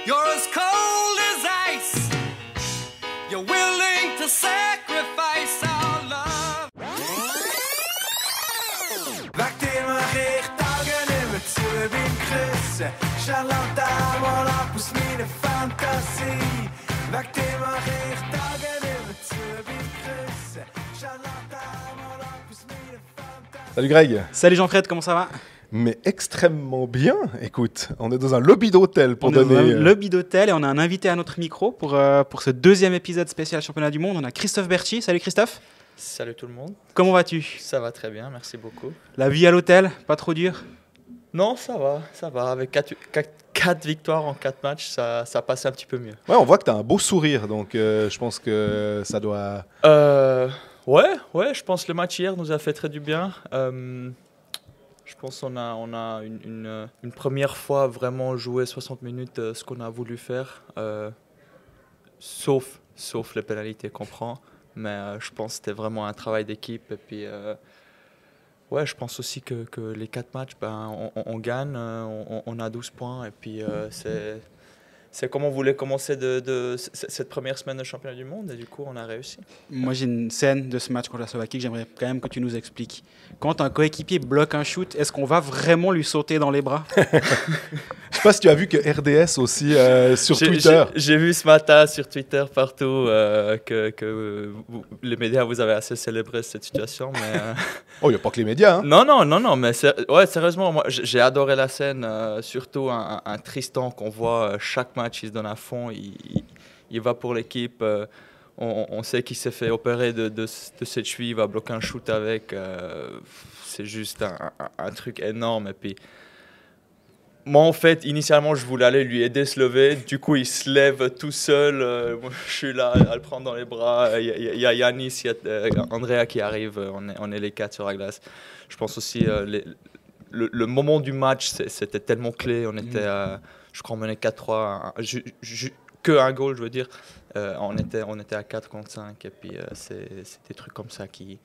You're as cold as ice. You're willing to sacrifice our love. Weckt immer ich Tage nimmer zu beim Küssen. Charlotte mal ab aus meiner Fantasie. Weckt immer ich Tage nimmer zu beim Küssen. Charlotte mal ab aus meiner Fantasie. Salut Greg. Salut Jean-Fred, comment ça va? Mais extrêmement bien. Écoute, on est dans un lobby d'hôtel pour On est dans donner... un lobby d'hôtel et on a un invité à notre micro pour ce deuxième épisode spécial Championnat du Monde. On a Christophe Berchi. Salut Christophe. Salut tout le monde, Comment vas-tu? ça va très bien, merci beaucoup. La vie à l'hôtel, pas trop dur? Non, ça va, avec 4 victoires en 4 matchs, ça passe un petit peu mieux. Ouais, on voit que tu as un beau sourire, donc je pense que ça doit... Ouais, je pense que le match hier nous a fait très du bien. Je pense qu'on a une première fois vraiment joué 60 minutes ce qu'on a voulu faire, sauf les pénalités qu'on prend. Mais je pense que c'était vraiment un travail d'équipe. Et puis, ouais, je pense aussi que les 4 matchs, on gagne, on a 12 points. Et puis, c'est comme on voulait commencer cette première semaine de championnat du monde. Et du coup, on a réussi. Moi, j'ai une scène de ce match contre la Slovaquie que j'aimerais quand même que tu nous expliques. Quand un coéquipier bloque un shoot, est-ce qu'on va vraiment lui sauter dans les bras? Je sais pas si tu as vu que RDS aussi sur Twitter. J'ai vu ce matin sur Twitter partout que les médias, vous avez assez célébré cette situation. Mais, Oh, il n'y a pas que les médias. Hein. Non, mais ouais, sérieusement, moi, j'ai adoré la scène. Surtout un Tristan qu'on voit chaque match, il se donne à fond, il va pour l'équipe. On sait qu'il s'est fait opérer de cette cheville, il va bloquer un shoot avec. C'est juste un truc énorme. Et puis, moi, en fait, initialement, je voulais aller lui aider à se lever. Du coup, il se lève tout seul. Moi, je suis là à le prendre dans les bras. Il y a Yanis, il y a Andrea qui arrive. On est les 4 sur la glace. Je pense aussi le moment du match, c'était tellement clé. On était, je crois, on menait 4-3. Que un goal, je veux dire. On était à 4 contre 5. Et puis, c'est des trucs comme ça qui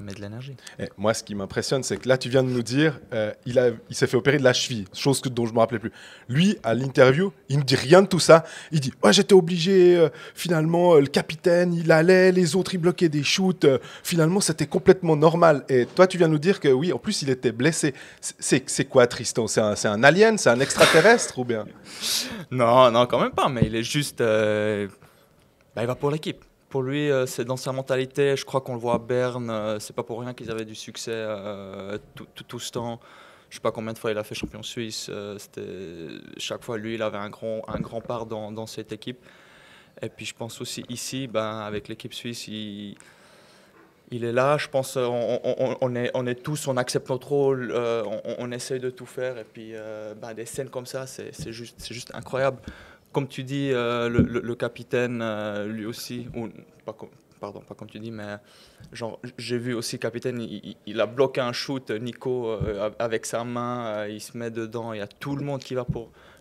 mettent de l'énergie. Et moi, ce qui m'impressionne, c'est que là, tu viens de nous dire, il s'est fait opérer de la cheville, chose dont je ne me rappelais plus. Lui, à l'interview, il ne dit rien de tout ça. Il dit, ouais, j'étais obligé, finalement, le capitaine, il allait, les autres, ils bloquaient des shoots. Finalement, c'était complètement normal. Et toi, tu viens de nous dire que oui, en plus, il était blessé. C'est quoi, Tristan? C'est un alien? C'est un extraterrestre ou bien? Non, quand même pas. Mais il est juste... il va pour l'équipe. Pour lui, c'est dans sa mentalité. Je crois qu'on le voit à Berne. C'est pas pour rien qu'ils avaient du succès tout ce temps. Je sais pas combien de fois il a fait champion suisse. Chaque fois, lui, il avait un grand part dans cette équipe. Et puis, je pense aussi ici, avec l'équipe suisse, il est là. Je pense on est tous, on accepte notre rôle. On essaye de tout faire. Et puis, des scènes comme ça, c'est juste incroyable. Comme tu dis, le capitaine, lui aussi, pas comme tu dis, mais genre, j'ai vu aussi le capitaine, il a bloqué un shoot, Nico, avec sa main, il se met dedans, il y a tout le monde qui va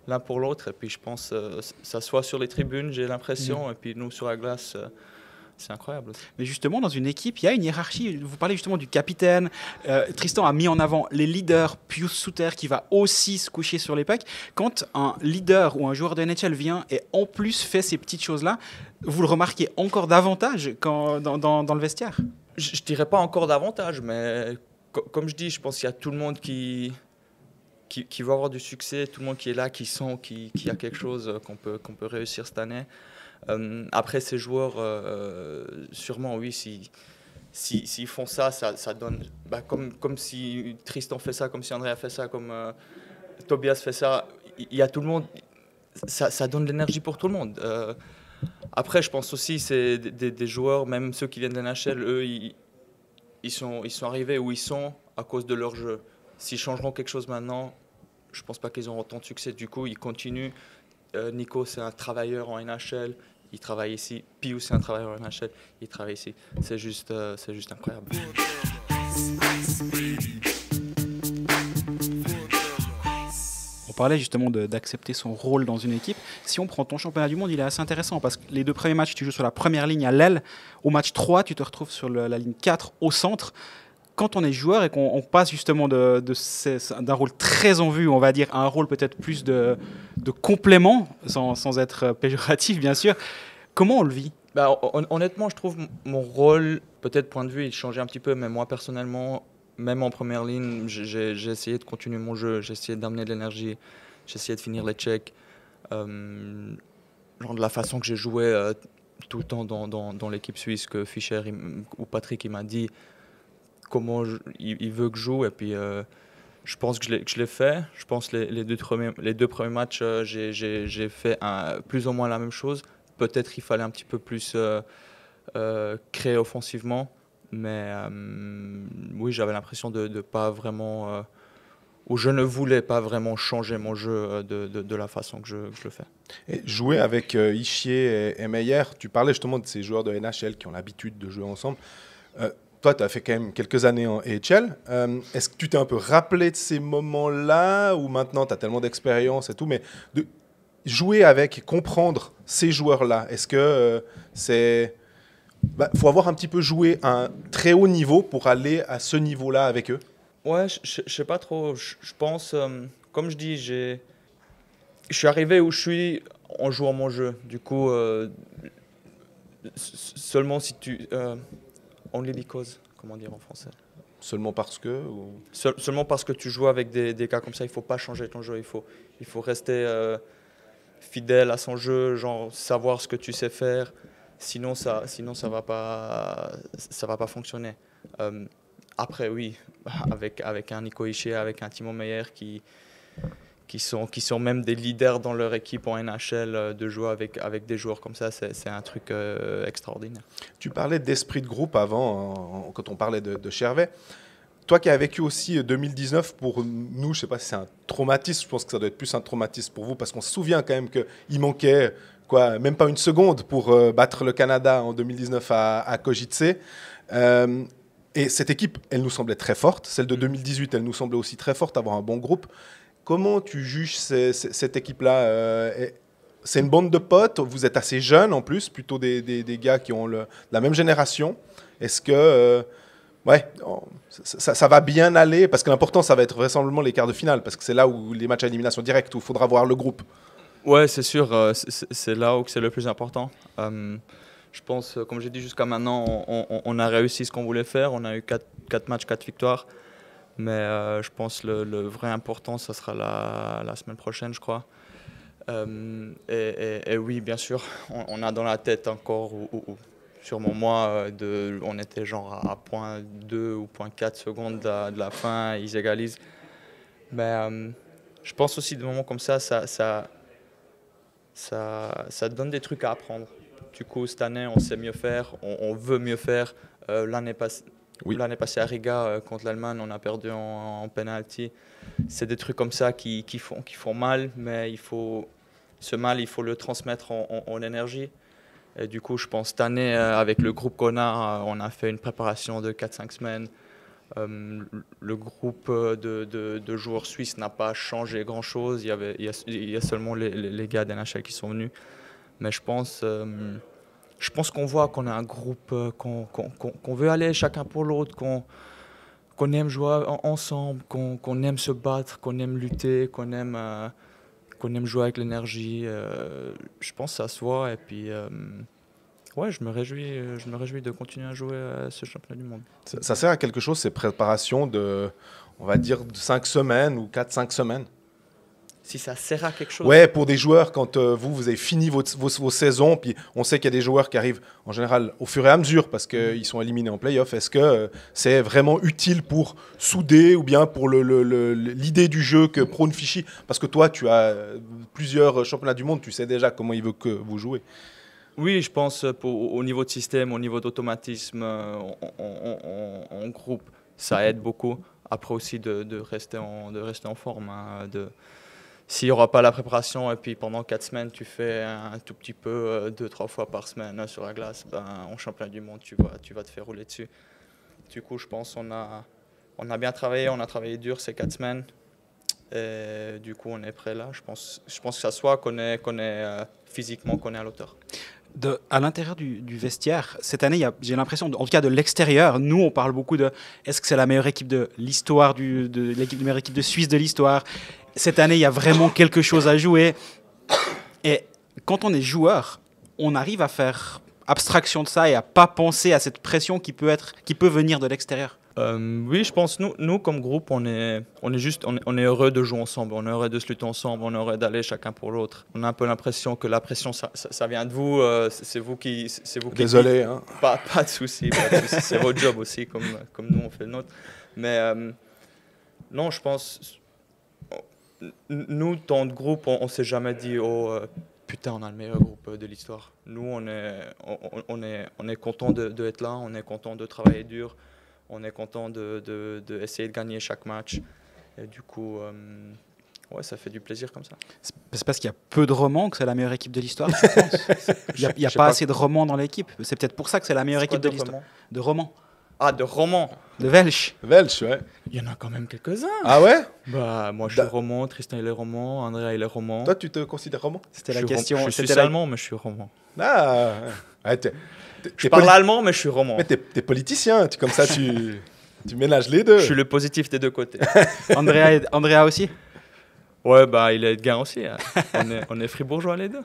l'un pour l'autre, et puis je pense ça soit sur les tribunes, j'ai l'impression, et puis nous sur la glace, c'est incroyable aussi. Mais justement, dans une équipe, il y a une hiérarchie. Vous parlez justement du capitaine. Tristan a mis en avant les leaders, Pius Suter qui va aussi se coucher sur les pecs. Quand un leader ou un joueur de NHL vient et en plus fait ces petites choses-là, vous le remarquez encore davantage dans le vestiaire? Je dirais pas encore davantage, mais comme je dis, je pense qu'il y a tout le monde qui va avoir du succès, tout le monde qui est là, qui sent qu'il y a quelque chose qu'on peut réussir cette année. Après, ces joueurs, sûrement, oui, s'ils font ça donne... comme si Tristan fait ça, comme si Andrea fait ça, comme Tobias fait ça, il y a tout le monde, ça donne de l'énergie pour tout le monde. Après, je pense aussi c'est des joueurs, même ceux qui viennent de NHL, eux, ils sont arrivés où ils sont à cause de leur jeu. S'ils changeront quelque chose maintenant, je ne pense pas qu'ils auront autant de succès. Du coup, ils continuent. Nico, c'est un travailleur en NHL, il travaille ici. Pius, c'est un travailleur en NHL, il travaille ici. C'est juste incroyable. On parlait justement d'accepter son rôle dans une équipe. Si on prend ton championnat du monde, il est assez intéressant parce que les 2 premiers matchs, tu joues sur la première ligne à l'aile. Au match 3, tu te retrouves sur la ligne 4 au centre. quand on est joueur et qu'on passe justement d'un rôle très en vue, on va dire, à un rôle peut-être plus de complément, sans être péjoratif bien sûr, comment on le vit? Honnêtement, je trouve mon rôle, peut-être point de vue, il changeait un petit peu, mais moi personnellement, même en première ligne, j'ai essayé de continuer mon jeu, j'ai essayé d'amener de l'énergie, j'ai essayé de finir les checks. Genre de la façon que j'ai joué tout le temps dans l'équipe suisse, que Fischer ou Patrick il m'a dit comment il veut que je joue, et puis je pense que je l'ai fait. Je pense que les deux premiers matchs, j'ai fait plus ou moins la même chose. Peut-être il fallait un petit peu plus créer offensivement, mais oui, j'avais l'impression de pas vraiment, où je ne voulais pas vraiment changer mon jeu de la façon que je le fais. Et jouer avec Ischier et Meyer, tu parlais justement de ces joueurs de NHL qui ont l'habitude de jouer ensemble. Toi, tu as fait quand même quelques années en AHL. Est-ce que tu t'es un peu rappelé de ces moments-là, où maintenant tu as tellement d'expérience et tout, mais de jouer avec, comprendre ces joueurs-là, est-ce que faut avoir un petit peu joué à un très haut niveau pour aller à ce niveau-là avec eux? Ouais, je sais pas trop. Je pense, comme je dis, je suis arrivé où je suis en jouant mon jeu. Du coup, seulement si tu... only because, comment dire en français? Seulement parce que Seulement parce que tu joues avec des gars comme ça, il ne faut pas changer ton jeu. Il faut rester fidèle à son jeu, genre savoir ce que tu sais faire. Sinon ça va pas fonctionner. Après, oui, avec un Nico Hischier, avec un Timo Meyer qui sont même des leaders dans leur équipe en NHL, de jouer avec des joueurs comme ça, c'est un truc extraordinaire. Tu parlais d'esprit de groupe avant, quand on parlait de Chervet. Toi qui as vécu aussi 2019, pour nous, je ne sais pas si c'est un traumatisme, je pense que ça doit être plus un traumatisme pour vous, parce qu'on se souvient quand même qu'il manquait même pas une seconde pour battre le Canada en 2019 à Kosice. Et cette équipe, elle nous semblait très forte. Celle de 2018, elle nous semblait aussi très forte, avoir un bon groupe. Comment tu juges cette équipe-là? C'est une bande de potes, vous êtes assez jeunes en plus, plutôt des gars qui ont la même génération. Est-ce que ça va bien aller? Parce que l'important, ça va être vraisemblablement les quarts de finale, parce que c'est là où les matchs à élimination directe, où il faudra voir le groupe. Ouais, c'est sûr, c'est là où c'est le plus important. Je pense, comme j'ai dit jusqu'à maintenant, on a réussi ce qu'on voulait faire. On a eu 4 matchs, 4 victoires. Mais je pense que le vrai important, ça sera la semaine prochaine, je crois. Et oui, bien sûr, on a dans la tête encore, sûrement moi, on était genre à 0,2 ou 0,4 secondes de la fin, ils égalisent. Mais je pense aussi des moments comme ça donne des trucs à apprendre. Du coup, cette année, on sait mieux faire, on veut mieux faire. L'année passée à Riga, contre l'Allemagne, on a perdu en penalty. C'est des trucs comme ça qui font mal, mais ce mal, il faut le transmettre en énergie. Et du coup, je pense cette année, avec le groupe qu'on a, on a fait une préparation de 4-5 semaines. Le groupe de joueurs suisses n'a pas changé grand-chose. Il y a seulement les gars d'NHL qui sont venus. Mais je pense qu'on voit qu'on a un groupe, qu'on veut aller chacun pour l'autre, qu'on aime jouer ensemble, qu'on aime se battre, qu'on aime lutter, qu'on aime jouer avec l'énergie. Je pense que ça se voit. Et puis, ouais, je me réjouis de continuer à jouer à ce championnat du monde. Ça sert à quelque chose, ces préparations on va dire, de 5 semaines ou 4-5 semaines? Si ça sert à quelque chose. Ouais, pour des joueurs, quand vous avez fini vos saisons, puis on sait qu'il y a des joueurs qui arrivent en général au fur et à mesure parce qu'ils sont éliminés en play-off. Est-ce que c'est vraiment utile pour souder ou bien pour l'idée du jeu que prône Fichy? Parce que toi, tu as plusieurs championnats du monde, tu sais déjà comment il veut que vous jouez. Oui, je pense au niveau de système, au niveau d'automatisme, en groupe, ça aide beaucoup. Après aussi de rester en forme. S'il n'y aura pas la préparation et puis pendant 4 semaines, tu fais un tout petit peu 2-3 fois par semaine sur la glace, en championnat du monde, tu vas te faire rouler dessus. Du coup, je pense qu'on a bien travaillé, on a travaillé dur ces 4 semaines. Et du coup, on est prêt là. Je pense que ça soit qu'on est physiquement qu'on est à l'auteur. À l'intérieur du vestiaire, cette année, j'ai l'impression, en tout cas de l'extérieur, nous on parle beaucoup de est-ce que c'est la meilleure équipe de l'histoire, la meilleure équipe de Suisse de l'histoire. Cette année, il y a vraiment quelque chose à jouer. Et quand on est joueur, on arrive à faire abstraction de ça et à pas penser à cette pression qui peut venir de l'extérieur. Oui, je pense nous comme groupe, on est heureux de jouer ensemble, on est heureux de se lutter ensemble, on est heureux d'aller chacun pour l'autre. On a un peu l'impression que la pression, ça vient de vous, c'est vous qui. Désolé. Hein. Pas de souci, c'est votre job aussi, comme nous on fait le nôtre. Mais non, je pense, nous, dans le groupe, on s'est jamais dit putain, on a le meilleur groupe de l'histoire. Nous, on est content d'être là, on est content de travailler dur. On est content d'essayer de gagner chaque match. Et du coup, ouais, ça fait du plaisir comme ça. C'est parce qu'il y a peu de romans que c'est la meilleure équipe de l'histoire, je pense. Il n'y a pas assez de romans dans l'équipe. C'est peut-être pour ça que c'est la meilleure équipe de l'histoire. De romans. Ah, de romans. De Welsh. Welsh, ouais. Il y en a quand même quelques-uns. Ah ouais? Bah, moi, je suis roman, Tristan, il est roman, Andrea, il est roman. Toi, tu te considères roman? C'était la question. Je suis allemand, mais je suis roman. Ah, ouais, je parle allemand, mais je suis roman. Mais t'es politicien, comme ça, tu ménages les deux. Je suis le positif des deux côtés. Andrea aussi? Ouais, bah, il est de gain aussi. Hein. On est fribourgeois les deux.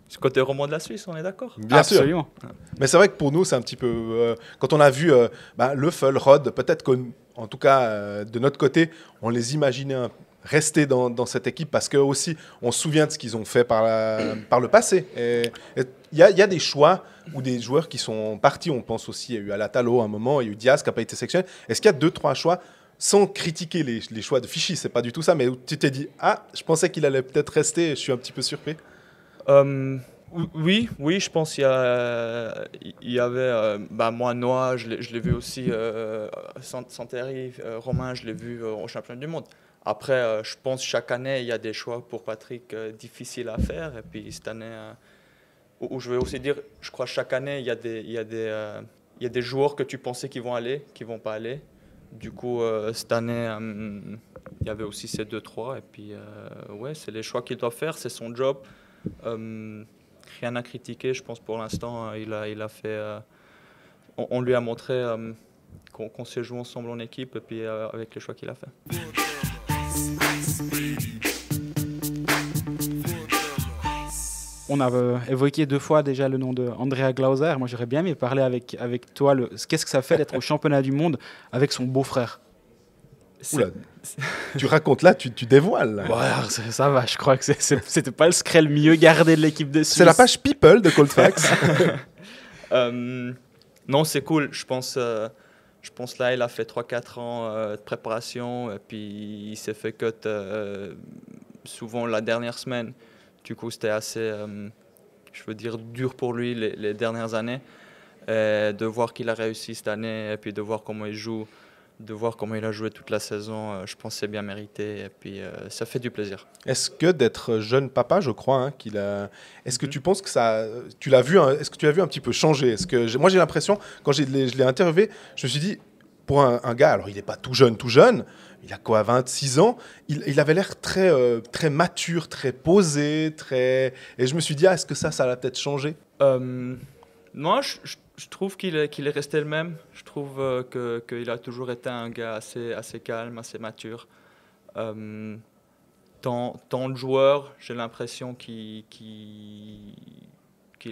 Ce côté roman de la Suisse, on est d'accord? Bien Absolument. sûr. Mais c'est vrai que pour nous, c'est un petit peu... quand on a vu Le Feul, Rod, peut-être qu'en tout cas, de notre côté, on les imaginait rester dans cette équipe parce que aussi, on se souvient de ce qu'ils ont fait par le passé. Il y a des choix ou des joueurs qui sont partis. On pense aussi, il y a eu Alatalo à un moment, il y a eu Diaz qui n'a pas été sélectionné. Est-ce qu'il y a 2-3 choix sans critiquer les choix de Fichy, c'est pas du tout ça, mais où tu t'es dit, je pensais qu'il allait peut-être rester, je suis un petit peu surpris. Oui, je pense qu'il y avait, moi, Noah, je l'ai vu aussi, Santeri, Romain, je l'ai vu au championnat du monde. Après, je pense chaque année, il y a des choix pour Patrick difficiles à faire. Et puis cette année, où je vais aussi dire, je crois chaque année, il y a des joueurs que tu pensais qu'ils vont aller, qui ne vont pas aller. Du coup, cette année, il y avait aussi ces 2-3. Et puis, ouais, c'est les choix qu'il doit faire, c'est son job. Rien à critiquer, je pense pour l'instant. Il a fait. On lui a montré qu'on s'est joué ensemble en équipe et puis avec les choix qu'il a fait. On a évoqué 2 fois déjà le nom de Andrea Glauser. Moi, j'aurais bien aimé parler avec toi. Qu'est-ce que ça fait d'être au championnat du monde avec son beau-frère? Oula, tu racontes là, tu dévoiles. Là. Ouais, ça va, je crois que c'était pas le secret le mieux gardé de l'équipe de Suisse. C'est la page People de Colfax. Non, c'est cool. Je pense là, il a fait 3-4 ans de préparation et puis il s'est fait cut souvent la dernière semaine. Du coup, c'était assez, dur pour lui les dernières années. Et de voir qu'il a réussi cette année et puis de voir comment il joue, de voir comment il a joué toute la saison, je pense que c'est bien mérité et puis ça fait du plaisir. Est-ce que d'être jeune papa, je crois, est-ce que tu penses que tu l'as vu, est-ce que tu l'as vu un petit peu changer? Moi j'ai l'impression, quand je l'ai interviewé, je me suis dit, pour un gars, alors il n'est pas tout jeune, il a quoi, 26 ans, il avait l'air très, très mature, très posé, et je me suis dit, est-ce que ça l'a peut-être changé? Non, je trouve qu'il est resté le même. Je trouve qu'il a toujours été un gars assez calme, assez mature. Tant de joueurs, j'ai l'impression qu'il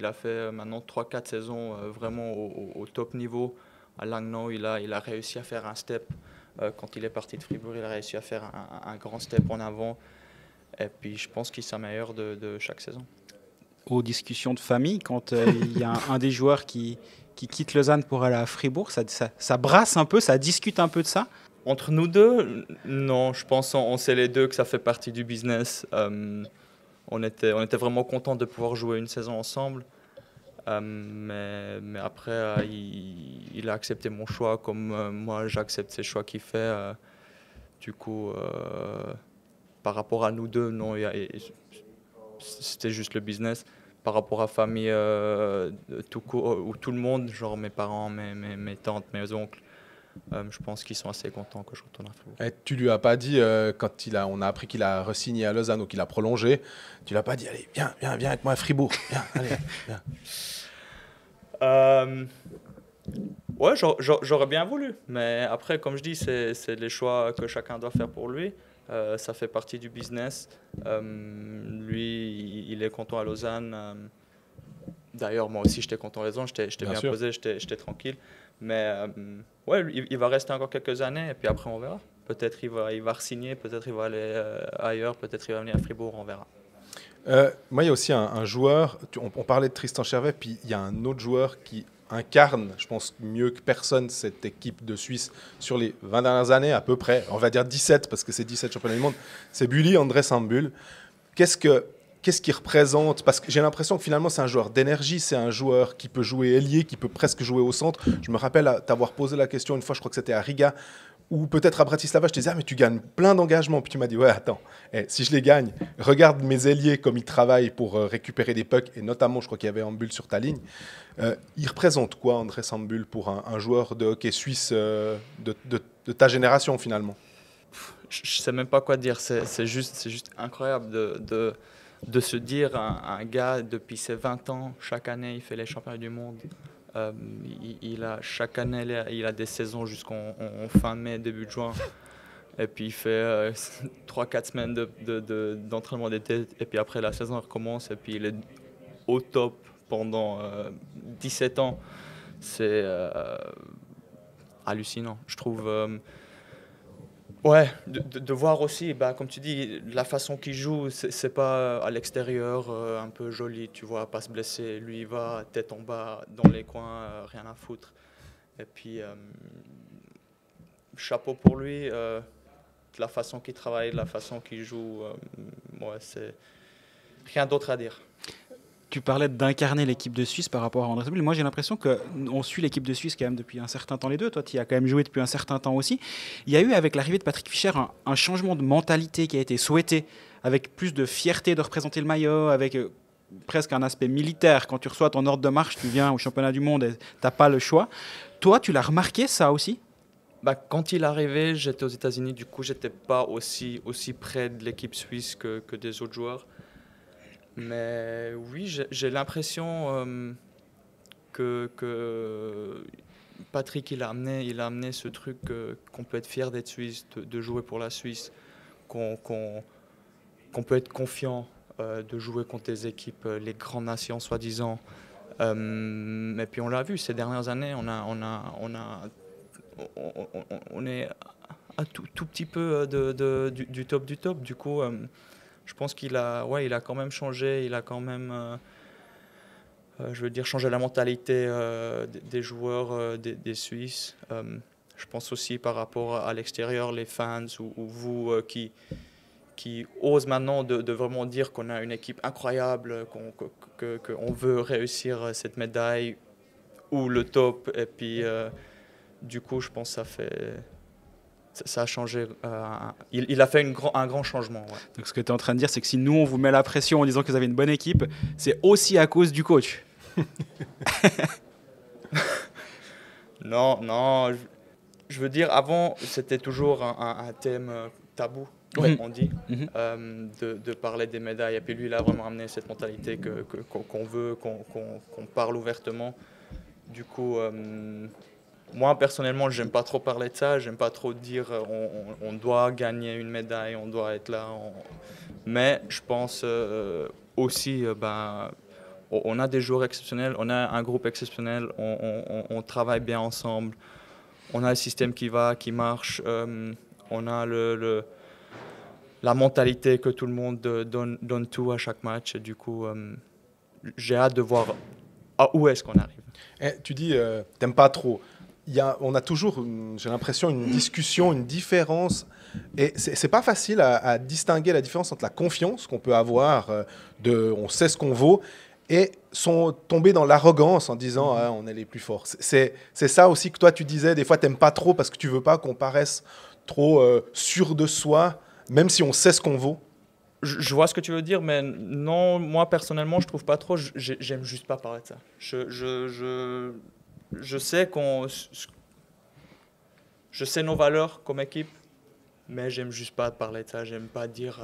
a fait maintenant 3-4 saisons vraiment au top niveau. À Langnau, il a réussi à faire un step. Quand il est parti de Fribourg, il a réussi à faire un grand step en avant. Et puis je pense qu'il s'améliore de chaque saison. Aux discussions de famille, quand il y a un des joueurs qui quitte Lausanne pour aller à Fribourg, ça brasse un peu, ça discute un peu de ça? Entre nous deux, non, je pense on sait les deux que ça fait partie du business. On était vraiment contents de pouvoir jouer une saison ensemble. Mais après, il a accepté mon choix comme moi j'accepte ses choix qu'il fait. Du coup, par rapport à nous deux, non, c'était juste le business. Par rapport à famille, ou tout le monde, genre mes parents, mes tantes, mes oncles, je pense qu'ils sont assez contents que je retourne à Fribourg. Et tu lui as pas dit, quand on a appris qu'il a re-signé à Lausanne ou qu'il a prolongé, tu l'as pas dit, allez, viens avec moi à Fribourg, viens, allez, viens. Ouais, j'aurais bien voulu, mais après, comme je dis, c'est les choix que chacun doit faire pour lui. Ça fait partie du business. Lui, il est content à Lausanne. D'ailleurs, moi aussi, j'étais content à Lausanne. J'étais bien posé, j'étais tranquille. Mais ouais, il va rester encore quelques années et puis après, on verra. Peut-être il va re-signer, peut-être il va aller ailleurs, peut-être il va venir à Fribourg, on verra. Moi, il y a aussi un joueur, on parlait de Tristan Chervet, puis il y a un autre joueur qui incarne, je pense, mieux que personne cette équipe de Suisse sur les 20 dernières années, à peu près, on va dire 17, parce que c'est 17 championnats du monde, c'est Bully André Sambul. Qu'est-ce qu'il représente? Parce que j'ai l'impression que finalement, c'est un joueur d'énergie, c'est un joueur qui peut jouer ailier, qui peut presque jouer au centre. Je me rappelle t'avoir posé la question une fois, je crois que c'était à Riga, ou peut-être à Bratislava, je te disais, mais tu gagnes plein d'engagements. Puis tu m'as dit, ouais, attends, si je les gagne, regarde mes ailiers comme ils travaillent pour récupérer des pucks, et notamment, je crois qu'il y avait Sambul sur ta ligne. Il représente quoi, André Sambul, pour un joueur de hockey suisse de ta génération, finalement? Je ne sais même pas quoi dire, c'est juste incroyable de se dire, un gars, depuis ses 20 ans, chaque année, il fait les championnats du monde. Chaque année, il a des saisons jusqu'en fin mai, début de juin. Et puis il fait 3-4 semaines d'entraînement d'été. Et puis après, la saison recommence. Et puis il est au top pendant 17 ans. C'est hallucinant, je trouve. Ouais, de voir aussi, comme tu dis, la façon qu'il joue, c'est pas à l'extérieur un peu joli, tu vois, pas se blesser. Lui, il va tête en bas, dans les coins, rien à foutre. Et puis, chapeau pour lui, la façon qu'il travaille, la façon qu'il joue, ouais, c'est rien d'autre à dire. Tu parlais d'incarner l'équipe de Suisse par rapport à André Sambul. Moi, j'ai l'impression qu'on suit l'équipe de Suisse quand même depuis un certain temps les deux. Toi, tu y as quand même joué depuis un certain temps aussi. Il y a eu, avec l'arrivée de Patrick Fischer, un changement de mentalité qui a été souhaité, avec plus de fierté de représenter le maillot, avec presque un aspect militaire. Quand tu reçois ton ordre de marche, tu viens au championnat du monde et tu n'as pas le choix. Toi, tu l'as remarqué, ça aussi? Quand il est arrivé, j'étais aux États-Unis. Du coup, je n'étais pas aussi près de l'équipe suisse que des autres joueurs. Mais oui, j'ai l'impression que Patrick, il a amené ce truc qu'on peut être fier d'être Suisse, de jouer pour la Suisse, qu'on peut être confiant de jouer contre des équipes, les grandes nations soi-disant. Et puis on l'a vu ces dernières années, on est un tout petit peu du top du top. Du coup, je pense qu'il a quand même changé, il a quand même, changé la mentalité des joueurs, des Suisses. Je pense aussi par rapport à l'extérieur, les fans ou vous qui osent maintenant de vraiment dire qu'on a une équipe incroyable, qu'on veut réussir cette médaille ou le top. Et puis, du coup, je pense que ça a changé. Il a fait un grand changement. Ouais. Donc, ce que tu es en train de dire, c'est que si nous, on vous met la pression en disant que vous avez une bonne équipe, c'est aussi à cause du coach. Non. Je veux dire, avant, c'était toujours un thème tabou, on dit, de parler des médailles. Et puis lui, il a vraiment amené cette mentalité qu'on veut, qu'on parle ouvertement. Du coup, moi, personnellement, j'aime pas trop parler de ça. J'aime pas trop dire on doit gagner une médaille, on doit être là. Mais je pense aussi, on a des joueurs exceptionnels, on a un groupe exceptionnel, on travaille bien ensemble. On a le système qui marche, on a la mentalité que tout le monde donne tout à chaque match. Et du coup, j'ai hâte de voir où est-ce qu'on arrive. Tu dis, t'aimes pas trop. On a toujours, j'ai l'impression, une discussion, une différence. Et c'est pas facile à distinguer la différence entre la confiance qu'on peut avoir, on sait ce qu'on vaut, et tomber dans l'arrogance en disant on est les plus forts. C'est ça aussi que toi tu disais, des fois t'aimes pas trop parce que tu veux pas qu'on paraisse trop sûr de soi, même si on sait ce qu'on vaut. Je vois ce que tu veux dire, mais non, moi personnellement je trouve pas trop, j'aime juste pas parler de ça. Je sais je sais nos valeurs comme équipe, mais j'aime juste pas parler de ça. J'aime pas dire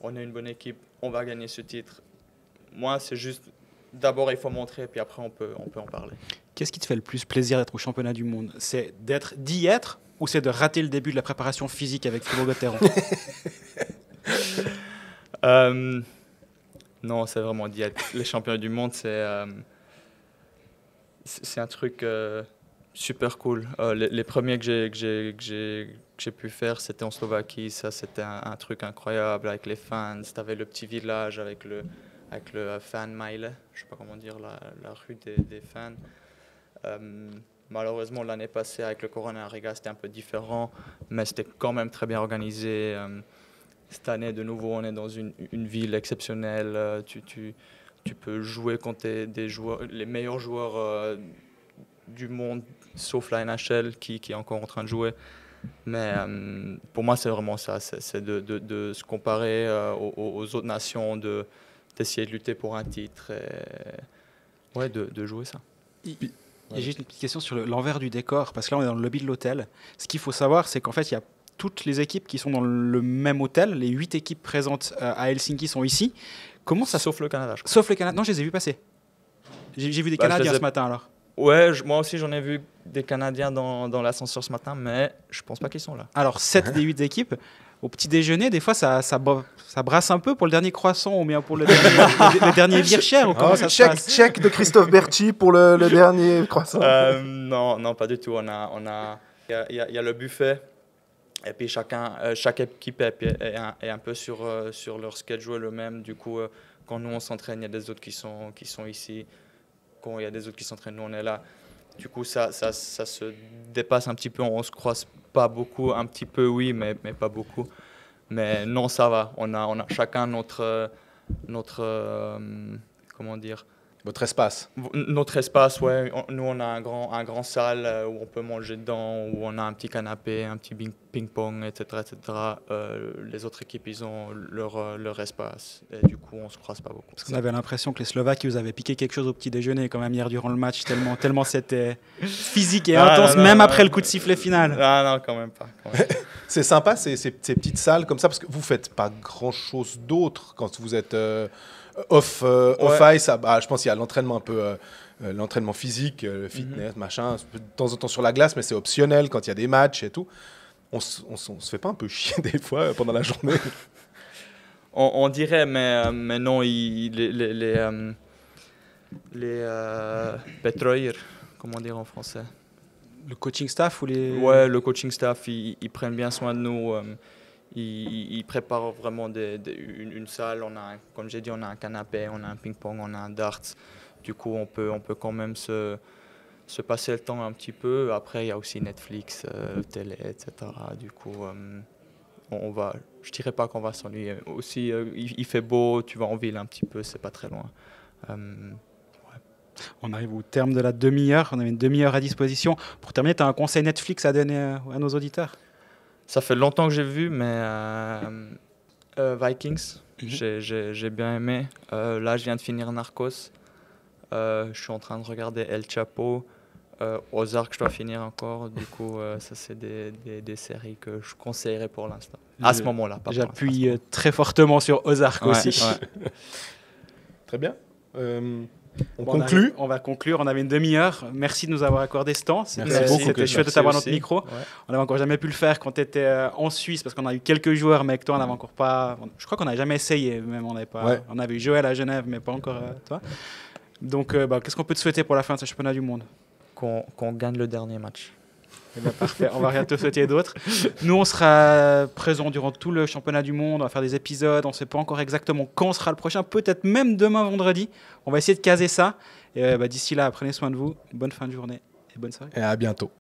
on est une bonne équipe, on va gagner ce titre. Moi, c'est juste d'abord il faut montrer, puis après on peut en parler. Qu'est-ce qui te fait le plus plaisir d'être au championnat du monde? C'est d'y être ou c'est de rater le début de la préparation physique avec Fribourg-Gotteron? Non, c'est vraiment d'y être. Les championnats du monde, c'est un truc super cool. Les premiers que j'ai pu faire, c'était en Slovaquie. Ça, c'était un truc incroyable avec les fans. Tu avais le petit village avec le fan mile, je sais pas comment dire, la rue des fans. Malheureusement, l'année passée, avec le Corona Riga, c'était un peu différent, mais c'était quand même très bien organisé. Cette année, de nouveau, on est dans une ville exceptionnelle. Tu peux jouer contre les meilleurs joueurs du monde, sauf la NHL qui est encore en train de jouer. Mais pour moi, c'est vraiment ça. C'est de se comparer aux autres nations, d'essayer de lutter pour un titre et de jouer ça. Et j'ai une petite question sur l'envers du décor, parce que là, on est dans le lobby de l'hôtel. Ce qu'il faut savoir, c'est qu'en fait, il y a toutes les équipes qui sont dans le même hôtel. Les 8 équipes présentes à Helsinki sont ici. Comment ça... Sauf le Canada, je crois. Sauf le Canada. Non, je les ai vus passer. J'ai vu des Canadiens ce matin, alors. Ouais, moi aussi, j'en ai vu des Canadiens dans l'ascenseur ce matin, mais je pense pas qu'ils sont là. Alors, 7 des 8 équipes. Au petit déjeuner, des fois, ça brasse un peu pour le dernier croissant ou bien pour le dernier Bircher ou comment ça se passe? Check de Christophe Berchi pour le dernier croissant. Non, pas du tout. Il y a le buffet. Et puis chaque équipe est un peu sur leur schedule eux-mêmes. Du coup, quand nous on s'entraîne, il y a des autres qui sont ici. Quand il y a des autres qui s'entraînent, nous on est là. Du coup, ça se dépasse un petit peu. On se croise pas beaucoup, un petit peu oui, mais pas beaucoup. Mais non, ça va. On a chacun notre comment dire. Votre espace. Notre espace, ouais. Nous, on a un grand salle où on peut manger dedans, où on a un petit canapé, un petit ping-pong, etc. Les autres équipes, ils ont leur espace. Et du coup, on ne se croise pas beaucoup. Parce qu'on avait l'impression que les Slovaques, vous avaient piqué quelque chose au petit déjeuner quand même hier durant le match, tellement c'était physique et intense, même après le coup de sifflet final. Non, quand même pas. C'est sympa, ces petites salles comme ça, parce que vous ne faites pas grand-chose d'autre quand vous êtes... off-ice, je pense qu'il y a l'entraînement un peu, l'entraînement physique, le fitness, machin, de temps en temps sur la glace, mais c'est optionnel quand il y a des matchs et tout. On se fait pas un peu chier des fois pendant la journée? On dirait, mais non, les Petroir, comment dire en français? Le coaching staff ou les... Ouais, le coaching staff, ils prennent bien soin de nous. Ils préparent vraiment une salle. Comme j'ai dit, on a un canapé, on a un ping-pong, on a un darts. Du coup, on peut quand même se passer le temps un petit peu. Après, il y a aussi Netflix, télé, etc. Du coup, je dirais pas qu'on va s'ennuyer. Aussi, il fait beau, tu vas en ville un petit peu, c'est pas très loin. On arrive au terme de la demi-heure. On avait une demi-heure à disposition. Pour terminer, tu as un conseil Netflix à donner à nos auditeurs? Ça fait longtemps que j'ai vu, mais Vikings, j'ai bien aimé. Là, je viens de finir Narcos. Je suis en train de regarder El Chapo. Ozark, je dois finir encore. Du coup, ça, c'est des séries que je conseillerais pour l'instant. À ce moment-là. J'appuie très fortement sur Ozark aussi. Ouais. Très bien. On conclut. On va conclure. On avait une demi-heure. Merci de nous avoir accordé ce temps. C'était chouette de t'avoir notre micro. Ouais. On n'avait encore jamais pu le faire quand tu étais en Suisse parce qu'on a eu quelques joueurs, mais avec toi, on n'avait encore pas. Je crois qu'on n'a jamais essayé. Même on avait eu Joël à Genève, mais pas encore toi. Donc, qu'est-ce qu'on peut te souhaiter pour la fin de ce championnat du monde? Qu'on gagne le dernier match. Eh bien, parfait, on va rien te souhaiter d'autres. Nous, on sera présents durant tout le championnat du monde, on va faire des épisodes, on ne sait pas encore exactement quand sera le prochain, peut-être même demain vendredi. On va essayer de caser ça. Et d'ici là, prenez soin de vous, bonne fin de journée et bonne soirée. Et à bientôt.